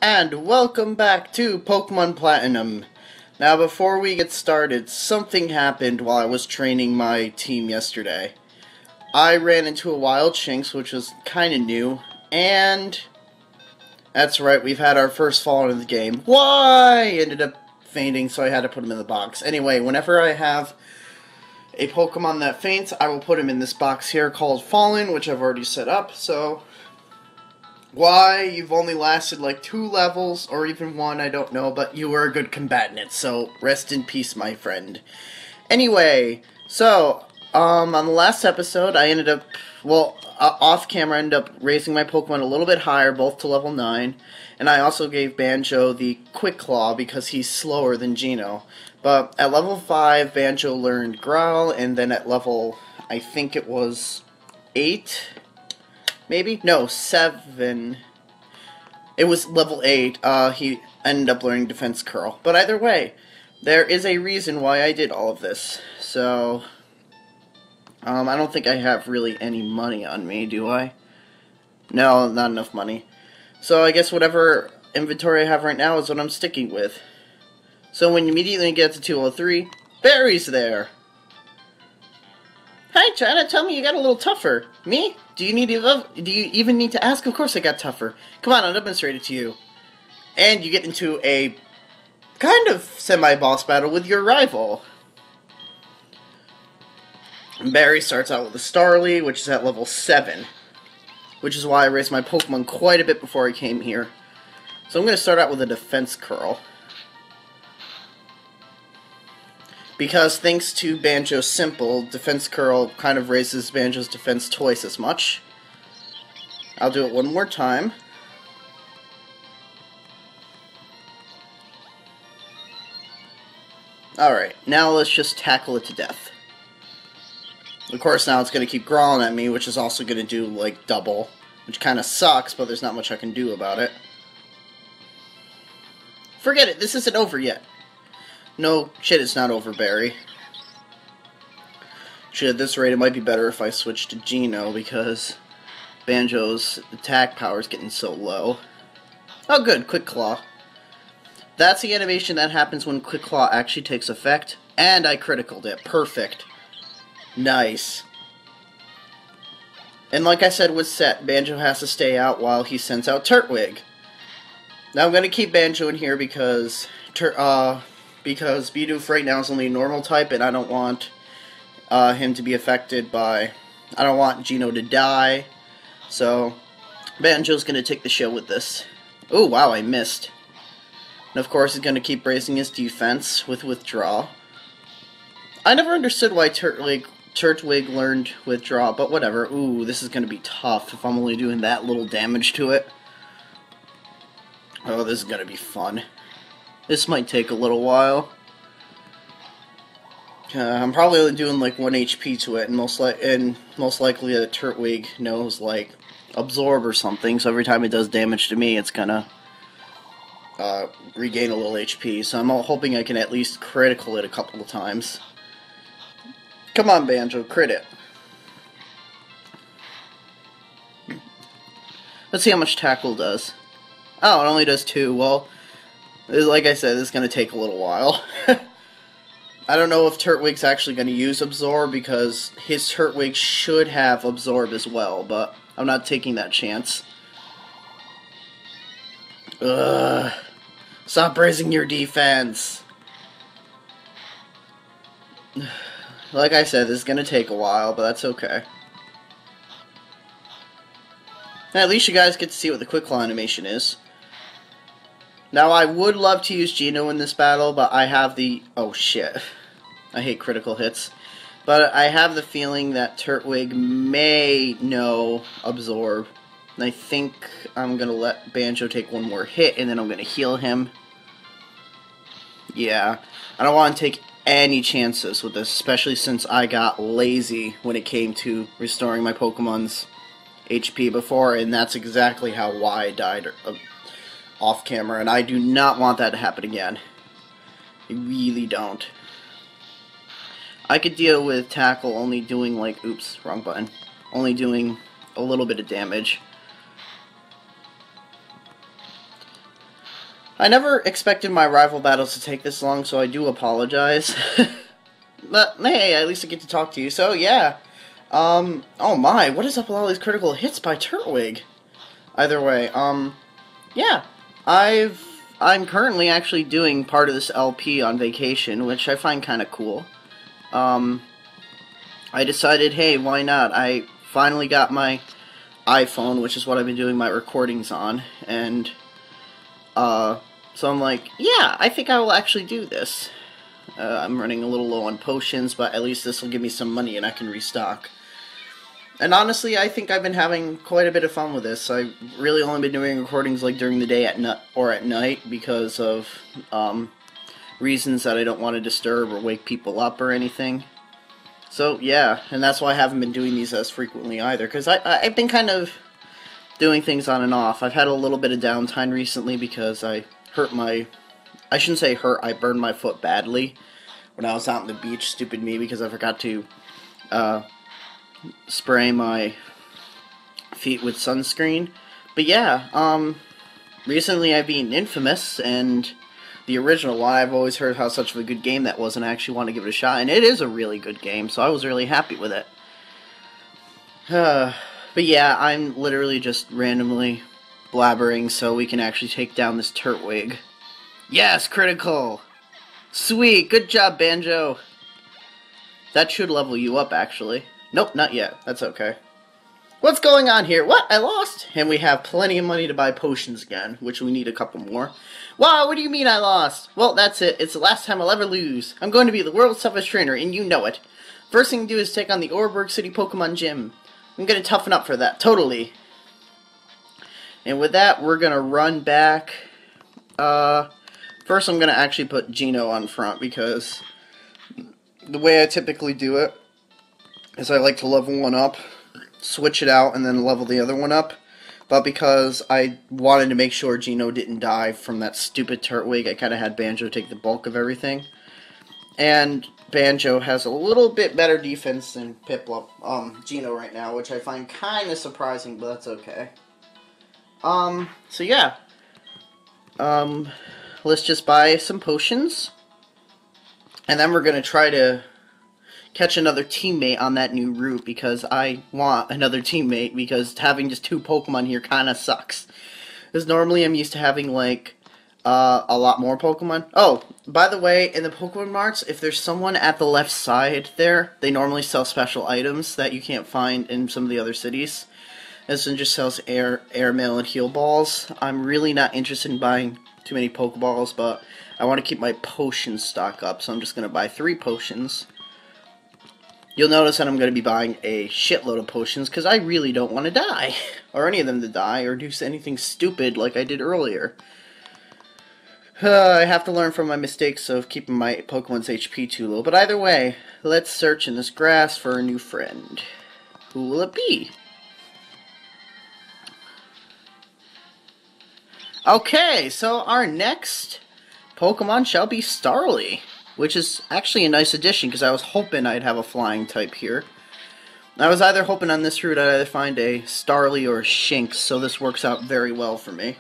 And welcome back to Pokemon Platinum. Now before we get started, something happened while I was training my team yesterday. I ran into a wild Shinx, which was kinda new, and that's right, we've had our first fall in the game. Why? Ended up fainting, so I had to put him in the box. Anyway, whenever I have a Pokemon that faints, I will put him in this box here called Fallen, which I've already set up, so why you've only lasted like 2 levels, or even 1, I don't know, but you were a good combatant, so rest in peace, my friend. Anyway, so, on the last episode, I ended up, off camera, I ended up raising my Pokemon a little bit higher, both to level 9, and I also gave Banjo the Quick Claw because he's slower than Geno. But at level 5, Banjo learned Growl, and then at level, I think it was 8... maybe? No, 7. It was level 8. He ended up learning Defense Curl. But either way, there is a reason why I did all of this. So, I don't think I have really any money on me, do I? No, not enough money. So I guess whatever inventory I have right now is what I'm sticking with. So when you immediately get to 203, Barry's there. Hi, China. Tell me you got a little tougher. Me? Do you even need to ask? Of course I got tougher. Come on, I'll demonstrate it to you. And you get into a kind of semi-boss battle with your rival. Barry starts out with a Starly, which is at level 7. Which is why I raised my Pokemon quite a bit before I came here. So I'm going to start out with a Defense Curl. Because thanks to Banjo's Simple, Defense Curl kind of raises Banjo's defense twice as much. I'll do it one more time. Alright, now let's just tackle it to death. Of course, now it's going to keep growling at me, which is also going to do, like, double. Which kind of sucks, but there's not much I can do about it. Forget it, this isn't over yet. No, shit, it's not over, Barry. Shit, at this rate, it might be better if I switch to Geno, because Banjo's attack power is getting so low. Oh, good, Quick Claw. That's the animation that happens when Quick Claw actually takes effect, and I criticaled it. Perfect. Nice. And like I said with Set, Banjo has to stay out while he sends out Turtwig. Now I'm going to keep Banjo in here because Bidoof right now is only a normal type, and I don't want him to be affected by... I don't want Geno to die, so Banjo's going to take the show with this. Oh, wow, I missed. And of course he's going to keep raising his defense with Withdraw. I never understood why Turtwig learned Withdraw, but whatever. Ooh, this is going to be tough if I'm only doing that little damage to it. Oh, this is going to be fun. This might take a little while. I'm probably only doing like 1 HP to it, and most likely the Turtwig knows like Absorb or something. So every time it does damage to me, it's gonna regain a little HP. So I'm hoping I can at least critical it a couple of times. Come on, Banjo, crit it. Let's see how much Tackle does. Oh, it only does 2. Well, like I said, this is going to take a little while. I don't know if Turtwig's actually going to use Absorb, because his Turtwig should have Absorb as well, but I'm not taking that chance. Ugh. Stop raising your defense! Like I said, this is going to take a while, but that's okay. And at least you guys get to see what the Quick Claw animation is. Now, I would love to use Geno in this battle, but I have the... Oh, shit. I hate critical hits. But I have the feeling that Turtwig may know Absorb. And I think I'm going to let Banjo take one more hit, and then I'm going to heal him. Yeah. I don't want to take any chances with this, especially since I got lazy when it came to restoring my Pokemon's HP before, and that's exactly how Y died off camera, and I do not want that to happen again. I really don't. I could deal with Tackle only doing like, oops, wrong button, only doing a little bit of damage. I never expected my rival battles to take this long, so I do apologize. But, hey, at least I get to talk to you, so yeah. Oh my, what is up with all these critical hits by Turtwig? Either way, yeah. I'm currently actually doing part of this LP on vacation, which I find kind of cool. I decided, hey, why not? I finally got my iPhone, which is what I've been doing my recordings on, and, so I'm like, yeah, I think I will actually do this. I'm running a little low on potions, but at least this will give me some money and I can restock. And honestly, I think I've been having quite a bit of fun with this. I've really only been doing recordings like during the day at night because of reasons that I don't want to disturb or wake people up or anything. So yeah, and that's why I haven't been doing these as frequently either, because I've been kind of doing things on and off. I've had a little bit of downtime recently because I hurt my... I shouldn't say hurt, I burned my foot badly when I was out on the beach. Stupid me, because I forgot to spray my feet with sunscreen. But yeah, recently I've been Infamous, and the original one, I've always heard how such of a good game that was, and I actually want to give it a shot, and it is a really good game, so I was really happy with it. But yeah, I'm literally just randomly blabbering so we can actually take down this Turtwig. Yes, critical! Sweet, good job, Banjo! That should level you up, actually. Nope, not yet. That's okay. What's going on here? What? I lost? And we have plenty of money to buy potions again, which we need a couple more. Wow, what do you mean I lost? Well, that's it. It's the last time I'll ever lose. I'm going to be the world's toughest trainer, and you know it. First thing to do is take on the Oreburgh City Pokemon Gym. I'm going to toughen up for that, totally. And with that, we're going to run back. First, I'm going to actually put Geno on front, because the way I typically do it is I like to level one up, switch it out, and then level the other one up. But because I wanted to make sure Geno didn't die from that stupid Turtwig, I kind of had Banjo take the bulk of everything. And Banjo has a little bit better defense than Geno right now, which I find kind of surprising, but that's okay. So yeah. Let's just buy some potions, and then we're going to try to catch another teammate on that new route, because I want another teammate, because having just two Pokemon here kind of sucks. Because normally I'm used to having, like, a lot more Pokemon. Oh, by the way, in the Pokemon Marts, if there's someone at the left side there, they normally sell special items that you can't find in some of the other cities. This one just sells airmail and heal balls. I'm really not interested in buying too many Pokeballs, but I want to keep my potion stock up, so I'm just going to buy 3 potions. You'll notice that I'm going to be buying a shitload of potions, because I really don't want to die, or any of them to die, or do anything stupid like I did earlier. I have to learn from my mistakes of keeping my Pokemon's HP too low, but either way, let's search in this grass for a new friend. Who will it be? Okay, so our next Pokemon shall be Starly, which is actually a nice addition, because I was hoping I'd have a flying type here. I was either hoping on this route I'd either find a Starly or a Shinx, so this works out very well for me.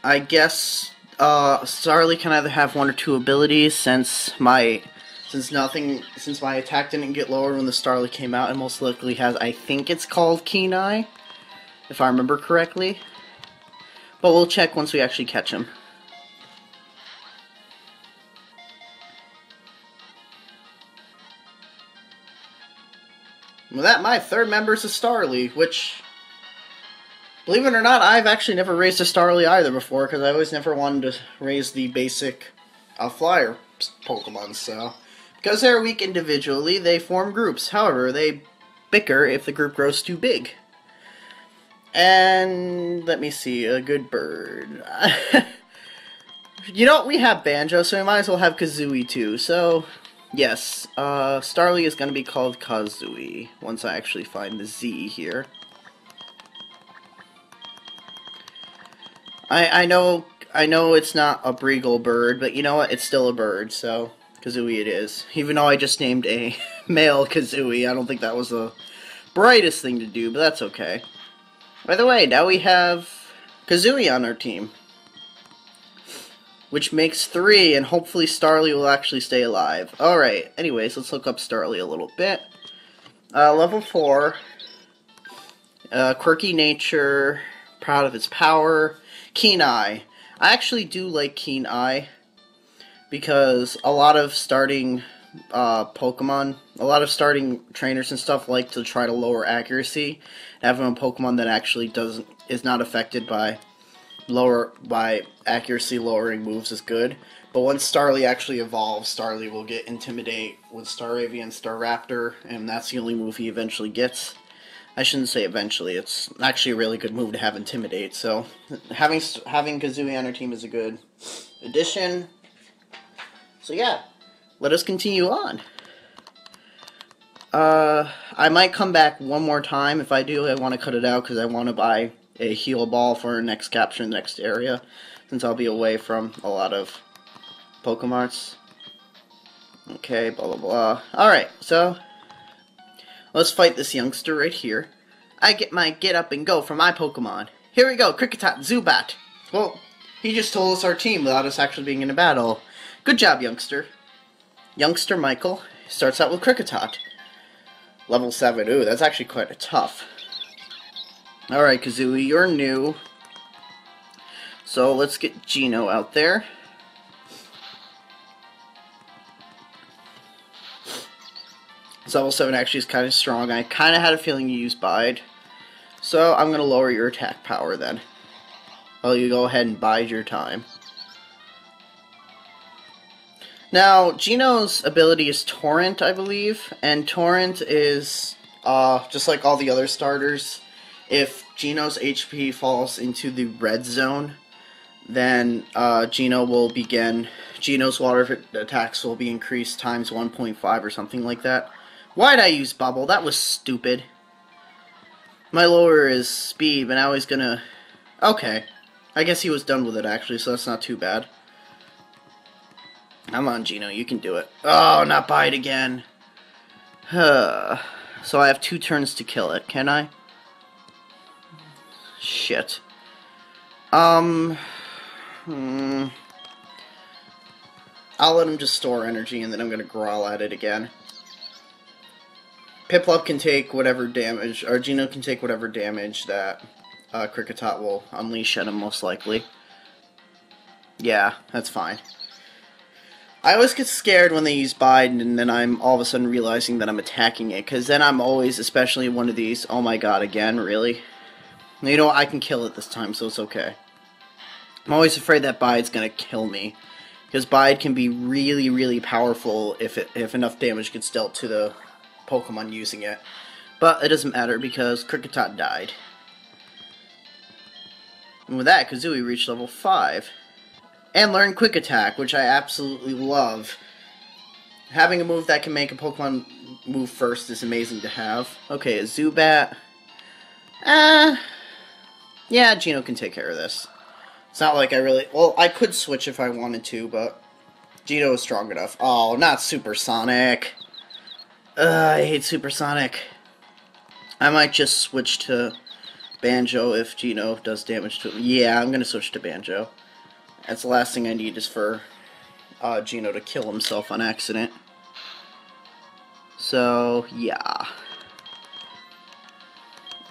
I guess Starly can either have 1 or 2 abilities, since my attack didn't get lower when the Starly came out, and most likely has, I think it's called Keen Eye, if I remember correctly. But we'll check once we actually catch him. With that, my third member is a Starly, which, believe it or not, I've actually never raised a Starly either before, because I always never wanted to raise the basic flyer Pokemon, so. Because they're weak individually, they form groups. However, they bicker if the group grows too big. And, let me see, a good bird. You know, we have Banjo, so we might as well have Kazooie too. So, yes, Starly is going to be called Kazooie, once I actually find the Z here. I know it's not a Breagle bird, but you know what, it's still a bird, so Kazooie it is. Even though I just named a male Kazooie, I don't think that was the brightest thing to do, but that's okay. By the way, now we have Kazooie on our team. Which makes 3, and hopefully Starly will actually stay alive. Alright, anyways, let's look up Starly a little bit. Level 4. Quirky nature. Proud of its power. Keen eye. I actually do like Keen eye. Because a lot of starting Pokemon, a lot of starting trainers and stuff like to try to lower accuracy. Having a Pokemon that actually is not affected by accuracy lowering moves is good. But once Starly actually evolves, Starly will get Intimidate with Staravia and Staraptor, and that's the only move he eventually gets. I shouldn't say eventually, it's actually a really good move to have Intimidate, so having Kazooie on our team is a good addition. So yeah, let us continue on. I might come back one more time. If I do, I want to cut it out because I want to buy a heal ball for our next capture in the next area, since I'll be away from a lot of Pokemarts. Okay, blah blah blah. Alright, so let's fight this youngster right here. I get my get up and go for my Pokemon. Here we go, Kricketot, Zubat. Well, he just told us our team without us actually being in a battle. Good job, youngster. Youngster Michael starts out with Kricketot. Level 7. Ooh, that's actually quite tough. Alright, Kazooie, you're new. So let's get Geno out there. This level 7 actually is kind of strong. I kind of had a feeling you used Bide. So I'm going to lower your attack power then. Well, you go ahead and bide your time. Now, Geno's ability is Torrent, I believe. And Torrent is, just like all the other starters, if Geno's HP falls into the red zone, then Geno's water attacks will be increased times 1.5 or something like that. Why'd I use Bubble? That was stupid. My lower is speed, but now he's gonna... Okay. I guess he was done with it, actually, so that's not too bad. Come on, Geno, you can do it. Oh, not Bite again. So I have 2 turns to kill it, can I? Shit. I'll let him just store energy, and then I'm gonna growl at it again. Piplup can take whatever damage, or Geno can take whatever damage that Kricketot will unleash at him, most likely. Yeah, that's fine. I always get scared when they use Bide, and then I'm all of a sudden realizing that I'm attacking it, because then I'm always, especially one of these, oh my god, again, really? You know what, I can kill it this time, so it's okay. I'm always afraid that Bide's gonna kill me, because Bide can be really, really powerful if enough damage gets dealt to the Pokemon using it. But it doesn't matter, because Kricketot died. And with that, Kazooie reached level 5. And learned Quick Attack, which I absolutely love. Having a move that can make a Pokemon move first is amazing to have. Okay, a Zubat. Yeah, Geno can take care of this. It's not like I really... Well, I could switch if I wanted to, but Geno is strong enough. Oh, not Supersonic. I hate Supersonic. I might just switch to Banjo if Geno does damage to him. Yeah, I'm going to switch to Banjo. That's the last thing I need is for Geno to kill himself on accident. So, yeah.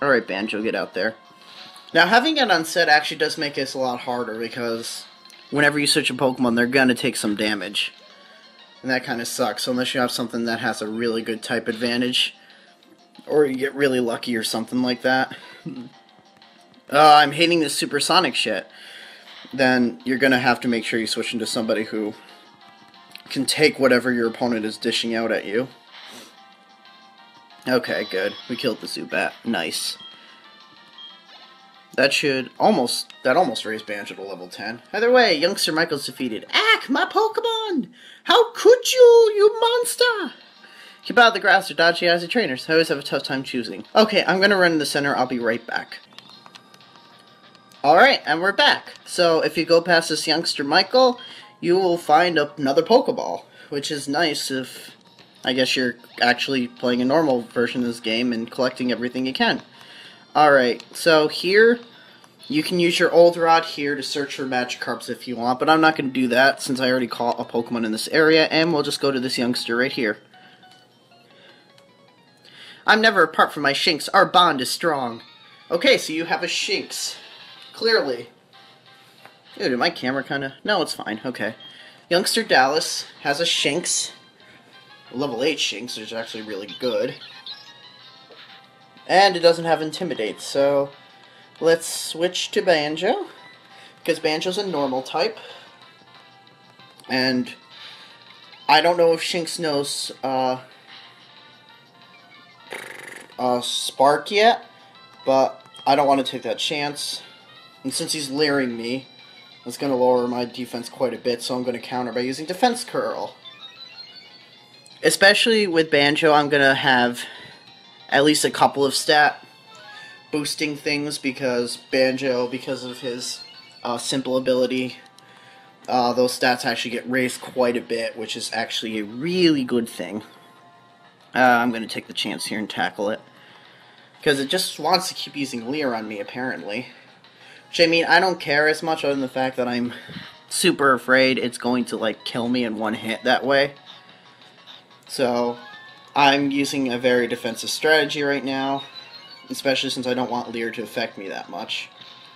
Alright, Banjo, get out there. Now, having it on set actually does make this a lot harder, because whenever you switch a Pokemon, they're going to take some damage. And that kind of sucks, so unless you have something that has a really good type advantage, or you get really lucky or something like that. I'm hating this Supersonic shit. Then you're going to have to make sure you switch into somebody who can take whatever your opponent is dishing out at you. Okay, good. We killed the Zubat. Nice. That almost raised Banjo to level 10. Either way, youngster Michael's defeated. Ack, my Pokemon! How could you, you monster! Keep out of the grass or dodgy eyes of trainers. I always have a tough time choosing. Okay, I'm going to run in the center. I'll be right back. Alright, and we're back. So, if you go past this youngster Michael, you will find another Pokeball, which is nice if, I guess, you're actually playing a normal version of this game and collecting everything you can. Alright, so here, You can use your old rod here to search for Magikarps if you want, but I'm not going to do that since I already caught a Pokemon in this area, and we'll just go to this youngster right here. I'm never apart from my Shinx. Our bond is strong. Okay, so you have a Shinx. Clearly. Dude, did my camera kinda... No, it's fine. Okay. Youngster Dallas has a Shinx. A level 8 Shinx, which is actually really good. And it doesn't have Intimidate, so... Let's switch to Banjo. Because Banjo's a normal type. And... I don't know if Shinx knows, Spark yet, but I don't want to take that chance. And since he's leering me, that's going to lower my defense quite a bit, so I'm going to counter by using Defense Curl. Especially with Banjo, I'm going to have at least a couple of stat boosting things, because Banjo, because of his simple ability, those stats actually get raised quite a bit, which is actually a really good thing. I'm going to take the chance here and tackle it. Because it just wants to keep using Leer on me, apparently. Which, I mean, I don't care as much other than the fact that I'm super afraid it's going to, like, kill me in one hit that way. So, I'm using a very defensive strategy right now. Especially since I don't want Leer to affect me that much.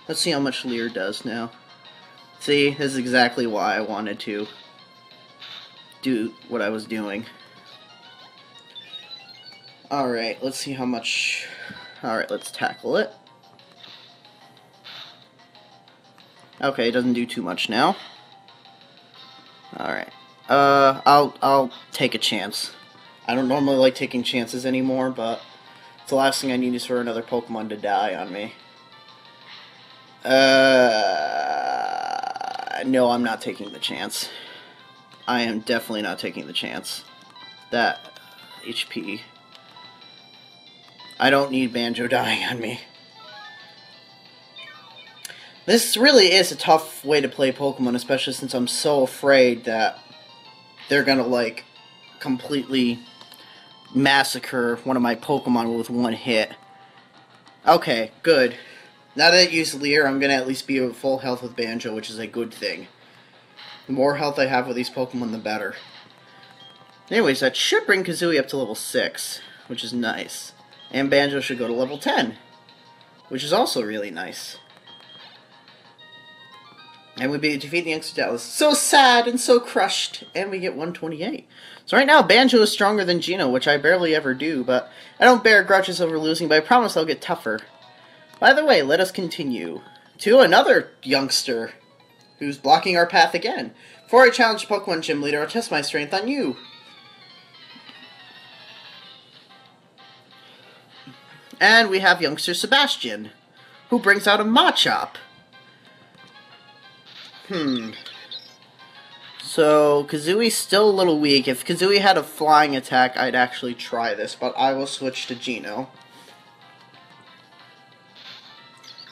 Let's see how much Leer does now. See, this is exactly why I wanted to do what I was doing. Alright, let's see how much... Alright, let's tackle it. Okay, it doesn't do too much now. Alright. I'll take a chance. I don't normally like taking chances anymore, but the last thing I need is for another Pokemon to die on me. No, I'm not taking the chance. I am definitely not taking the chance. That HP... I don't need Banjo dying on me. This really is a tough way to play Pokemon, especially since I'm so afraid that they're gonna, like, completely massacre one of my Pokemon with one hit. Okay, good. Now that I use Leer, I'm gonna at least be at full health with Banjo, which is a good thing. The more health I have with these Pokemon, the better. Anyways, that should bring Kazooie up to level 6, which is nice. And Banjo should go to level 10, which is also really nice. And we defeat the youngster Dallas. So sad and so crushed. And we get 128. So right now, Banjo is stronger than Geno, which I barely ever do, but I don't bear grudges over losing, but I promise I'll get tougher. By the way, let us continue to another youngster who's blocking our path again. Before I challenge the Pokemon Gym Leader, I'll test my strength on you. And we have youngster Sebastian, who brings out a Machop. So, Kazooie's still a little weak. If Kazooie had a flying attack, I'd actually try this, but I will switch to Geno.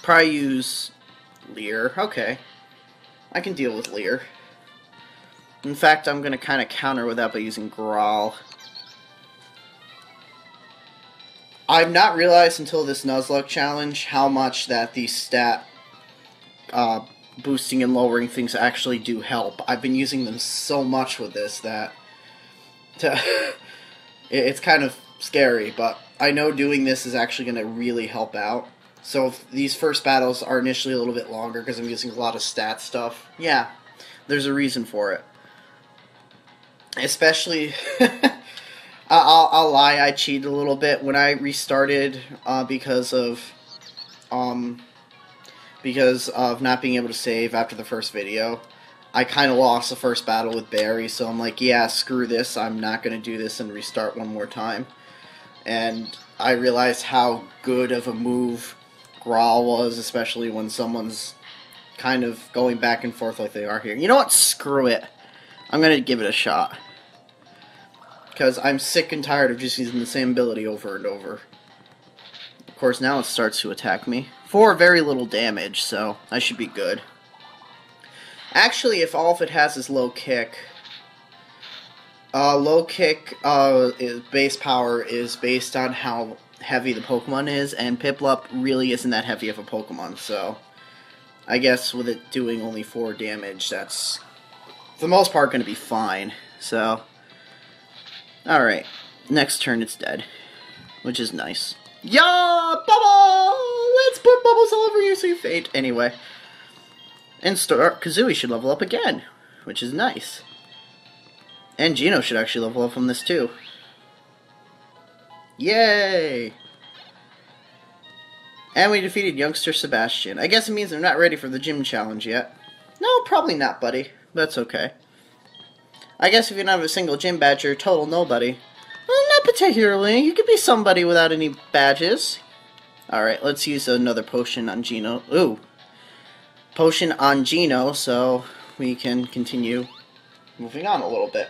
Probably use Leer. Okay. I can deal with Leer. In fact, I'm going to kind of counter with that by using Growl. I've not realized until this Nuzlock challenge how much that the stat boosting and lowering things actually do help. I've been using them so much with this that it's kind of scary, but I know doing this is actually going to really help out. So if these first battles are initially a little bit longer because I'm using a lot of stat stuff, yeah, there's a reason for it. Especially... I'll lie, I cheated a little bit when I restarted because of not being able to save after the first video. I kind of lost the first battle with Barry, so I'm like, yeah, screw this, I'm not going to do this and restart one more time. And I realized how good of a move Growl was, especially when someone's kind of going back and forth like they are here. You know what? Screw it. I'm going to give it a shot. Because I'm sick and tired of just using the same ability over and over. Of course, now it starts to attack me. For very little damage, so I should be good. Actually, if all of it has is low kick... low kick base power is based on how heavy the Pokemon is, and Piplup really isn't that heavy of a Pokemon, so... I guess with it doing only 4 damage, that's, for the most part, going to be fine. So, alright. Next turn, it's dead. Which is nice. Yeah! Bubble! Let's put bubbles all over you so you faint. Anyway. And Kazooie should level up again. Which is nice. And Geno should actually level up from this too. Yay! And we defeated youngster Sebastian. I guess it means I'm not ready for the gym challenge yet. No, probably not, buddy. That's okay. I guess if you don't have a single gym badge, you're a total nobody. Well, not particularly. You could be somebody without any badges. Alright, let's use another potion on Geno. Ooh. Potion on Geno, so we can continue moving on a little bit.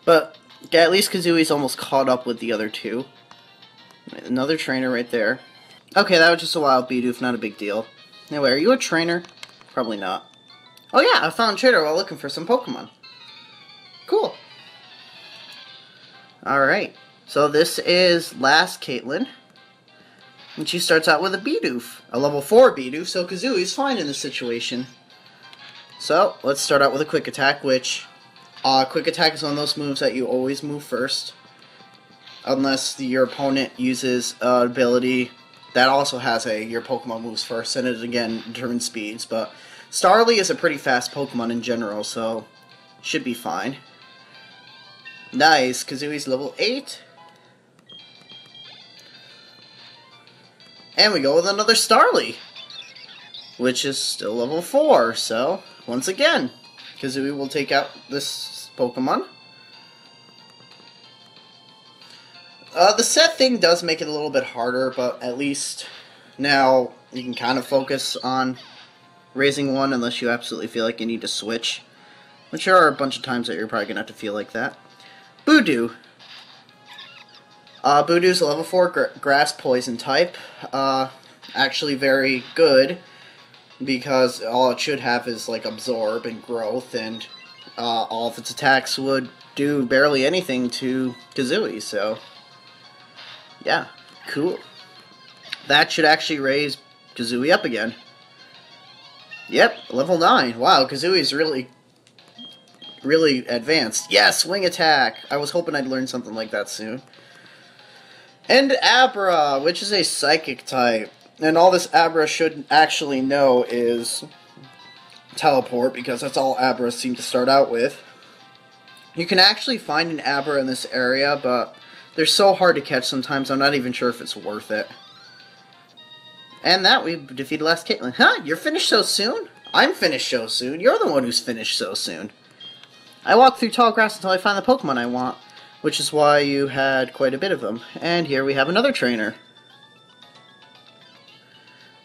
But, yeah, at least Kazooie's almost caught up with the other two. Another trainer right there. Okay, that was just a wild Bidoof, not a big deal. Anyway, are you a trainer? Probably not. Oh yeah, I found a trainer while looking for some Pokemon. Cool. Alright, so this is last Caitlin. And she starts out with a Bidoof. A level 4 Bidoof, so Kazooie's fine in this situation. So, let's start out with a Quick Attack, which... Quick Attack is one of those moves that you always move first. Unless your opponent uses an ability that also has your Pokemon moves first, and it again determines speeds, but Starly is a pretty fast Pokemon in general, so should be fine. Nice, Kazooie's level 8. And we go with another Starly, which is still level 4, so once again, Kazooie will take out this Pokemon. The set thing does make it a little bit harder, but at least now you can kind of focus on raising one unless you absolutely feel like you need to switch. Which there are a bunch of times that you're probably going to have to feel like that. Voodoo. Voodoo's a level 4 grass poison type. Actually very good, because all it should have is like absorb and growth, and all of its attacks would do barely anything to Kazooie, so... yeah, cool. That should actually raise Kazooie up again. Yep, level 9. Wow, Kazooie's really advanced. Yes, Wing Attack! I was hoping I'd learn something like that soon. And Abra, which is a Psychic type. And all this Abra should actually know is Teleport, because that's all Abras seem to start out with. You can actually find an Abra in this area, but... they're so hard to catch sometimes, I'm not even sure if it's worth it. And that, we defeated last Caitlin. Huh? You're finished so soon? I'm finished so soon. You're the one who's finished so soon. I walk through tall grass until I find the Pokemon I want, which is why you had quite a bit of them. And here we have another trainer.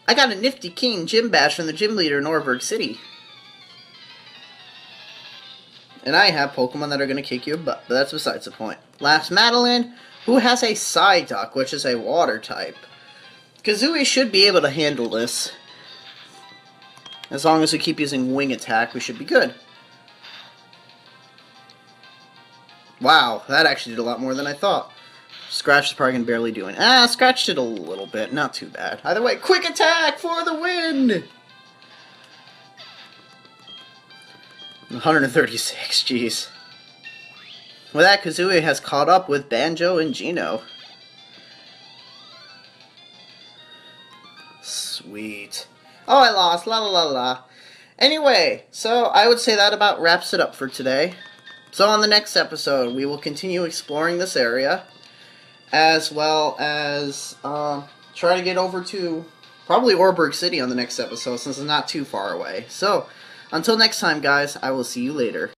I got a nifty King gym badge from the gym leader in Orberg City. And I have Pokemon that are going to kick your butt, but that's besides the point. Last Madeline, who has a Psyduck, which is a water type. Kazooie should be able to handle this. As long as we keep using Wing Attack, we should be good. Wow, that actually did a lot more than I thought. Scratch is probably going to barely do it. Scratch did a little bit, not too bad. Either way, Quick Attack for the win! 136, jeez. With that, Kazooie has caught up with Banjo and Geno. Sweet. Oh, I lost. La la la la. Anyway, so I would say that about wraps it up for today. So on the next episode, we will continue exploring this area, as well as try to get over to probably Orberg City on the next episode, since it's not too far away. So, until next time, guys, I will see you later.